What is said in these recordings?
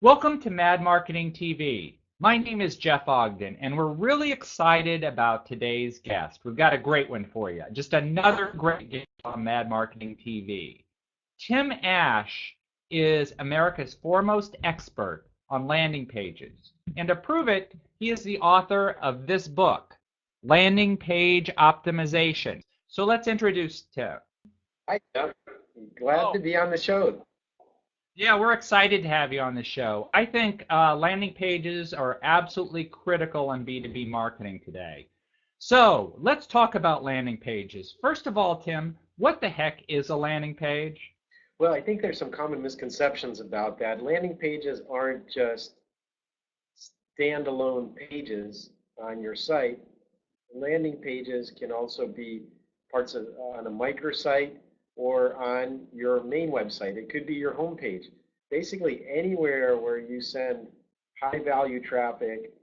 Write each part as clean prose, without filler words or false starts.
Welcome to Mad Marketing TV. My name is Jeff Ogden, and we're really excited about today's guest. We've got a great one for you. Just another great guest on Mad Marketing TV. Tim Ash is America's foremost expert on landing pages. And to prove it, he is the author of this book, Landing Page Optimization. So let's introduce Tim. Hi, Jeff. Glad to be on the show. Yeah, we're excited to have you on the show. I think landing pages are absolutely critical in B2B marketing today. So let's talk about landing pages. First of all, Tim, what the heck is a landing page? Well, I think there's some common misconceptions about that. Landing pages aren't just standalone pages on your site. Landing pages can also be parts of on a microsite or on your main website. It could be your home page. Basically anywhere where you send high value traffic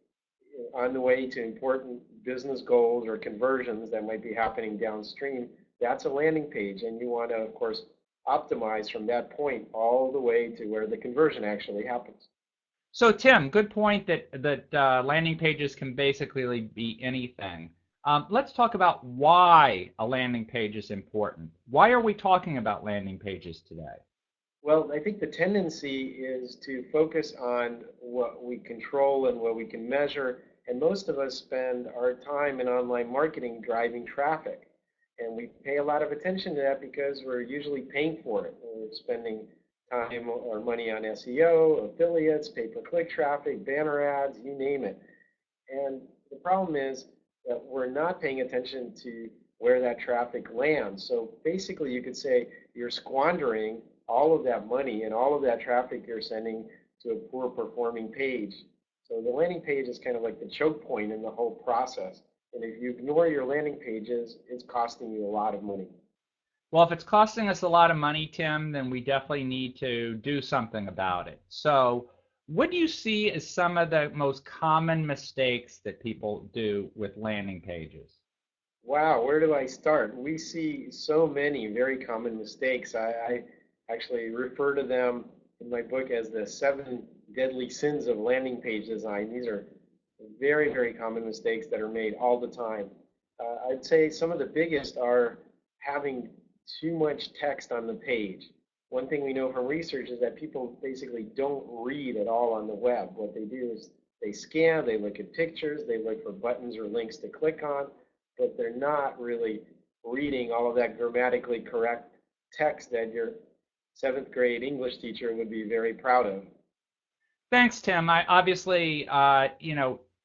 on the way to important business goals or conversions that might be happening downstream, that's a landing page. And you want to, of course, optimize from that point all the way to where the conversion actually happens. So Tim, good point that landing pages can basically be anything. Let's talk about why a landing page is important. Why are we talking about landing pages today? Well, I think the tendency is to focus on what we control and what we can measure, and most of us spend our time in online marketing driving traffic. And we pay a lot of attention to that because we're usually paying for it. We're spending time or money on SEO, affiliates, pay-per-click traffic, banner ads, you name it. And the problem is that we're not paying attention to where that traffic lands. So basically you could say you're squandering all of that money and all of that traffic you're sending to a poor performing page. So the landing page is kind of like the choke point in the whole process. And if you ignore your landing pages, it's costing you a lot of money. Well, if it's costing us a lot of money, Tim, then we definitely need to do something about it. So what do you see as some of the most common mistakes that people do with landing pages? Wow, where do I start? We see so many very common mistakes. I actually refer to them in my book as the 7 deadly sins of landing page design. These are very, very common mistakes that are made all the time. I'd say some of the biggest are having too much text on the page. One thing we know from research is that people basically don't read at all on the web. What they do is they scan, they look at pictures, they look for buttons or links to click on, but they're not really reading all of that grammatically correct text that your 7th grade English teacher would be very proud of. Thanks, Tim. I obviously,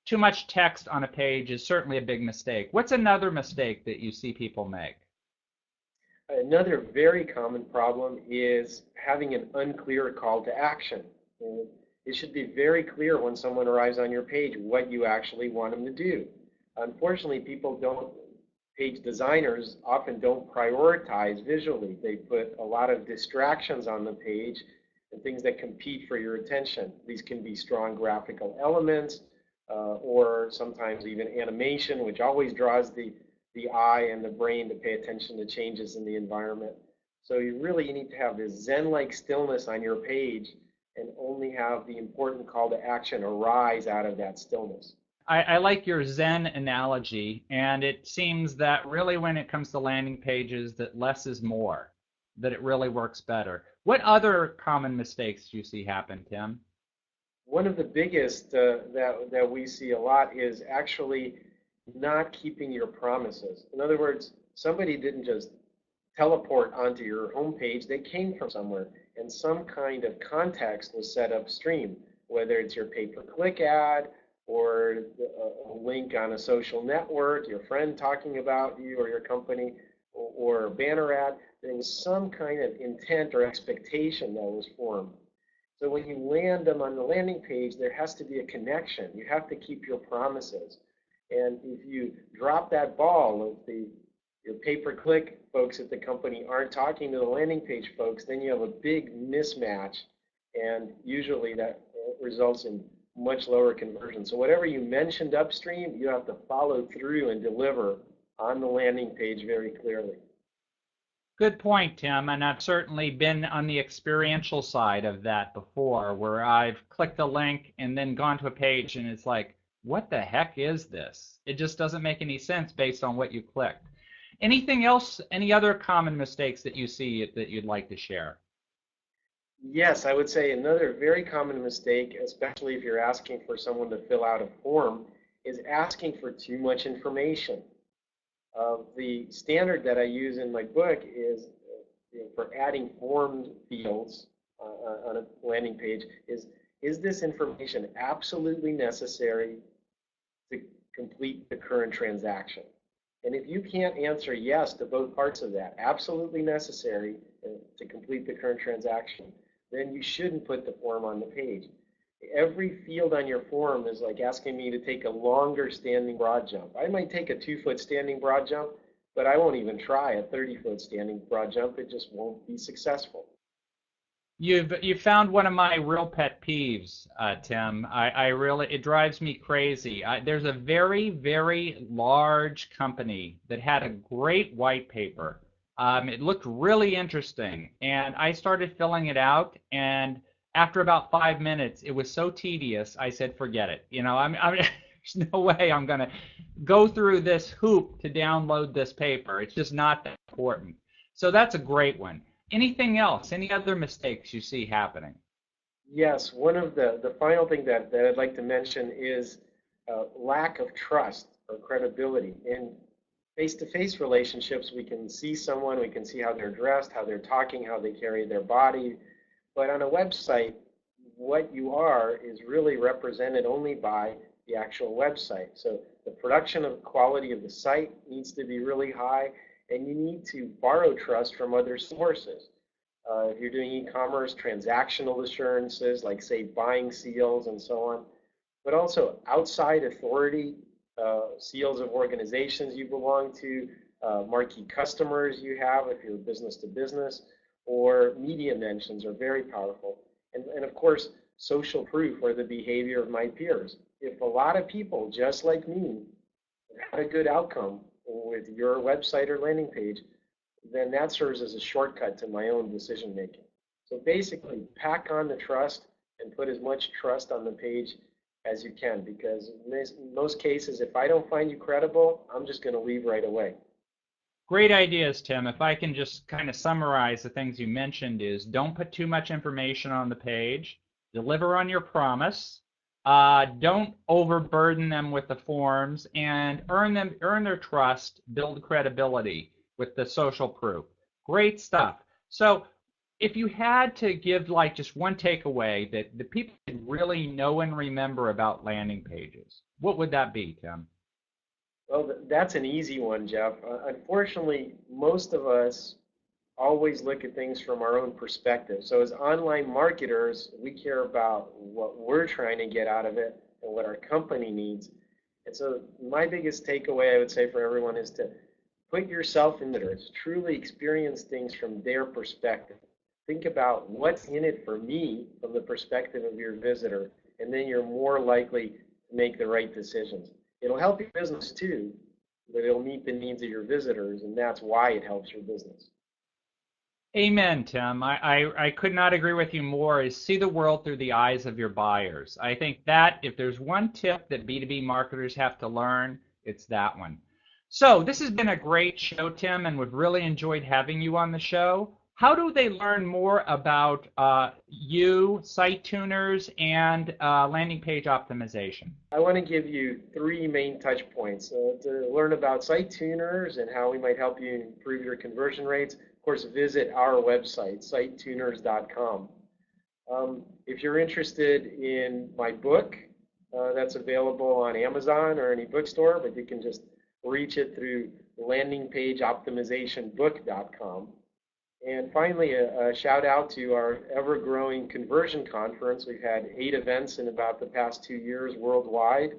too much text on a page is certainly a big mistake. What's another mistake that you see people make? Another very common problem is having an unclear call to action. It should be very clear when someone arrives on your page what you actually want them to do. Unfortunately, page designers often don't prioritize visually. They put a lot of distractions on the page and things that compete for your attention. These can be strong graphical elements or sometimes even animation, which always draws the eye and the brain to pay attention to changes in the environment. So you really need to have this Zen-like stillness on your page and only have the important call to action arise out of that stillness. I like your Zen analogy, and it seems that really when it comes to landing pages that less is more, that it really works better. What other common mistakes do you see happen, Tim? One of the biggest that we see a lot is actually not keeping your promises. In other words, somebody didn't just teleport onto your homepage, they came from somewhere, and some kind of context was set upstream, whether it's your pay-per-click ad or a link on a social network, your friend talking about you or your company, or a banner ad. There was some kind of intent or expectation that was formed. So when you land them on the landing page, there has to be a connection. You have to keep your promises. And if you drop that ball, if your pay-per-click folks at the company aren't talking to the landing page folks, then you have a big mismatch, and usually that results in much lower conversion. So whatever you mentioned upstream, you have to follow through and deliver on the landing page very clearly. Good point, Tim. And I've certainly been on the experiential side of that before, where I've clicked a link and then gone to a page and it's like, what the heck is this? It just doesn't make any sense based on what you clicked. Anything else, any other common mistakes that you see that you'd like to share? Yes, I would say another very common mistake, especially if you're asking for someone to fill out a form, is asking for too much information. The standard that I use in my book is for adding form fields on a landing page is this information absolutely necessary to complete the current transaction? And if you can't answer yes to both parts of that, absolutely necessary to complete the current transaction, then you shouldn't put the form on the page. Every field on your form is like asking me to take a longer standing broad jump. I might take a 2-foot standing broad jump, but I won't even try a 30-foot standing broad jump. It just won't be successful. You've found one of my real pet peeves, Tim. I really it drives me crazy. There's a very large company that had a great white paper. It looked really interesting, and I started filling it out. And after about 5 minutes, it was so tedious. I said, forget it. There's no way I'm gonna go through this hoop to download this paper. It's just not that important. So that's a great one. Anything else? Any other mistakes you see happening? Yes, one of the final thing that I'd like to mention is lack of trust or credibility. In face-to-face relationships, we can see someone, we can see how they're dressed, how they're talking, how they carry their body. But on a website, what you are is really represented only by the actual website. So the production of quality of the site needs to be really high, and you need to borrow trust from other sources. If you're doing e-commerce, transactional assurances like, say, buying seals and so on, but also outside authority seals of organizations you belong to, marquee customers you have if you're business to business, or media mentions are very powerful. And of course, social proof or the behavior of my peers. If a lot of people just like me had a good outcome with your website or landing page, then that serves as a shortcut to my own decision making. So basically, pack on the trust and put as much trust on the page as you can, because in most cases, if I don't find you credible, I'm just going to leave right away. Great ideas, Tim. If I can just kind of summarize the things you mentioned is don't put too much information on the page, deliver on your promise, don't overburden them with the forms, and earn their trust, build credibility with the social proof. Great stuff. So if you had to give like just one takeaway that the people should really know and remember about landing pages, what would that be, Tim? Well, that's an easy one, Jeff. Unfortunately, most of us always look at things from our own perspective. So as online marketers, we care about what we're trying to get out of it and what our company needs. And so my biggest takeaway, I would say, for everyone is to put yourself in it, truly experience things from their perspective. Think about what's in it for me from the perspective of your visitor, and then you're more likely to make the right decisions. It'll help your business too, but it'll meet the needs of your visitors, and that's why it helps your business. Amen, Tim. I could not agree with you more is see the world through the eyes of your buyers. I think that if there's one tip that B2B marketers have to learn, it's that one. So this has been a great show, Tim, and we've really enjoyed having you on the show. How do they learn more about you, SiteTurners, and landing page optimization? I want to give you 3 main touch points. To learn about SiteTurners and how we might help you improve your conversion rates, of course, visit our website, SiteTurners.com. If you're interested in my book, that's available on Amazon or any bookstore, but you can just reach it through landingpageoptimizationbook.com. And finally, a shout out to our ever-growing conversion conference. We've had 8 events in about the past 2 years worldwide.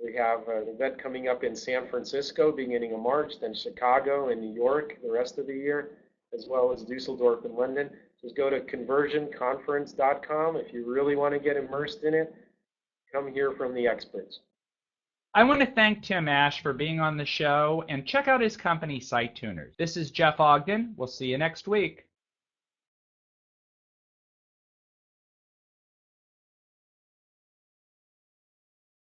We have an event coming up in San Francisco beginning of March, then Chicago and New York the rest of the year, as well as Dusseldorf and London. Just go to conversionconference.com if you really want to get immersed in it. Come hear from the experts. I want to thank Tim Ash for being on the show, and check out his company, SiteTurners. This is Jeff Ogden. We'll see you next week.